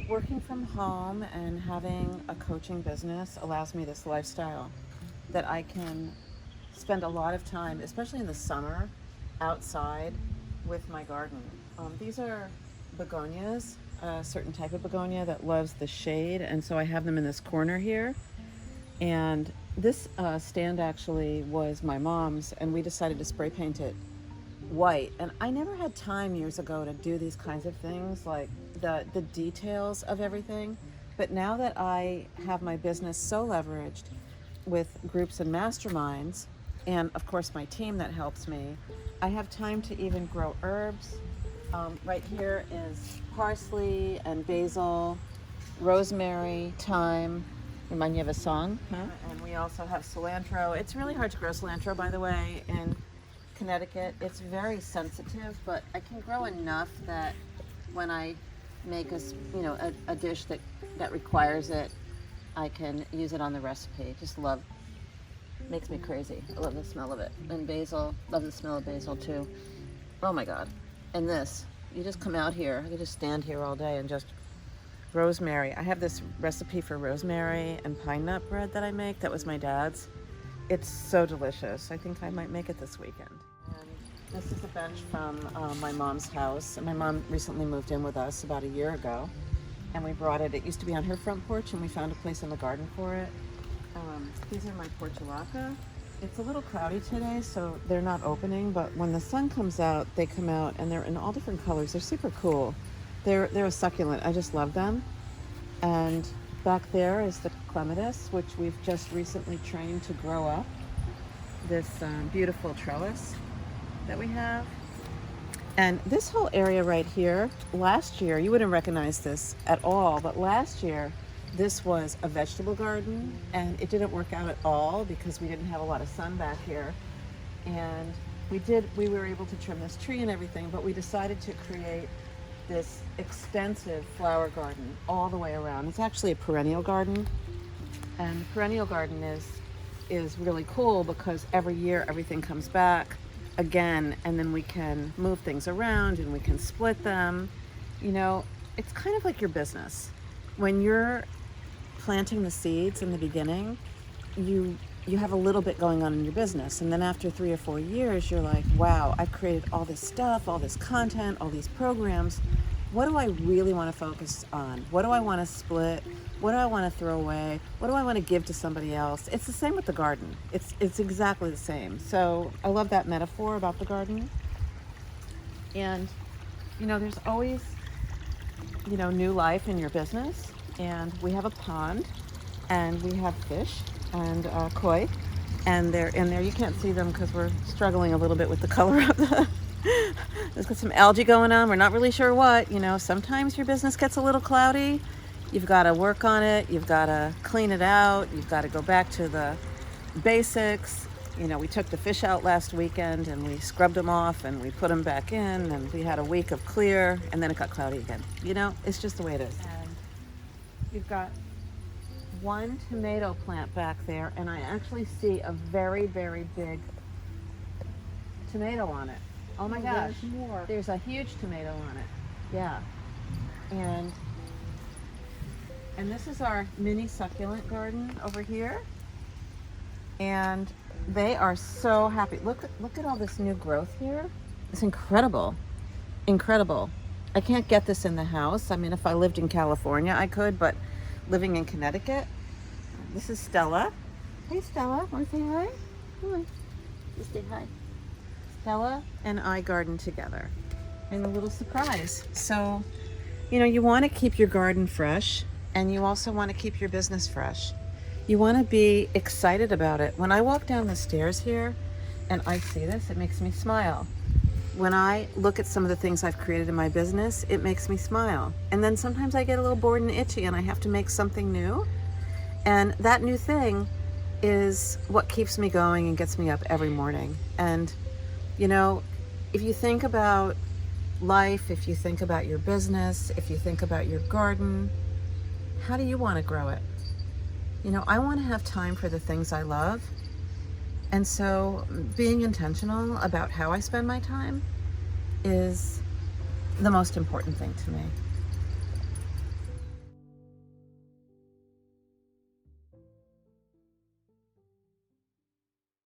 Working from home and having a coaching business allows me this lifestyle that I can spend a lot of time, especially in the summer, outside with my garden. These are begonias, a certain type of begonia that loves the shade, and so I have them in this corner here. And this stand actually was my mom's, and we decided to spray paint it white. And I never had time years ago to do these kinds of things, like the details of everything. But now that I have my business so leveraged with groups and masterminds, and of course my team that helps me, I have time to even grow herbs. Right here is parsley and basil, rosemary, thyme. Remind you of a song, huh? And we also have cilantro. It's really hard to grow cilantro, by the way, in Connecticut. It's very sensitive, but I can grow enough that when I make a dish that requires it, I can use it on the recipe. Just love, makes me crazy. I love the smell of it. And basil, love the smell of basil too. Oh my God. And this, you just come out here, I could just stand here all day and just, rosemary. I have this recipe for rosemary and pine nut bread that I make. That was my dad's. It's so delicious. I think I might make it this weekend. And this is a bench from my mom's house. My mom recently moved in with us about a year ago, and we brought it. It used to be on her front porch, and we found a place in the garden for it. These are my portulaca. It's a little cloudy today, so they're not opening, but when the sun comes out, they come out, and they're in all different colors. They're super cool. They're a succulent. I just love them. And back there is the clematis, which we've just recently trained to grow up. This beautiful trellis that we have. And this whole area right here, last year, you wouldn't recognize this at all, but last year, this was a vegetable garden, and it didn't work out at all because we didn't have a lot of sun back here. And we were able to trim this tree and everything, but we decided to create this extensive flower garden all the way around. It's actually a perennial garden, and the perennial garden is really cool because every year everything comes back again, and then we can move things around and we can split them. It's kind of like your business. When you're planting the seeds in the beginning, you have a little bit going on in your business, and then after 3 or 4 years, you're like, wow, I've created all this stuff, all this content, all these programs. What do I really want to focus on? What do I want to split? What do I want to throw away? What do I want to give to somebody else? It's the same with the garden. It's exactly the same. So I love that metaphor about the garden. And there's always new life in your business. And we have a pond, and we have fish and koi, and they're in there. You can't see them because we're struggling a little bit with the color of the there's got some algae going on. We're not really sure what. Sometimes your business gets a little cloudy. You've got to work on it. You've got to clean it out. You've got to go back to the basics. We took the fish out last weekend, and we scrubbed them off, and we put them back in, and we had a week of clear, and then it got cloudy again. It's just the way it is. And you've got one tomato plant back there, and I actually see a very, very big tomato on it. Oh my gosh, there's more. There's a huge tomato on it. Yeah. And this is our mini succulent garden over here. And they are so happy. Look at all this new growth here. It's incredible. Incredible. I can't get this in the house. I mean, if I lived in California, I could, but living in Connecticut. This is Stella. Hey, Stella. Want to say hi? Come on. Just say hi. Stella and I garden together. And a little surprise. So, you want to keep your garden fresh, and you also want to keep your business fresh. You want to be excited about it. When I walk down the stairs here and I see this, it makes me smile. When I look at some of the things I've created in my business, it makes me smile. And then sometimes I get a little bored and itchy, and I have to make something new. And that new thing is what keeps me going and gets me up every morning. And if you think about life, if you think about your business, if you think about your garden, how do you want to grow it? I want to have time for the things I love. And so being intentional about how I spend my time is the most important thing to me.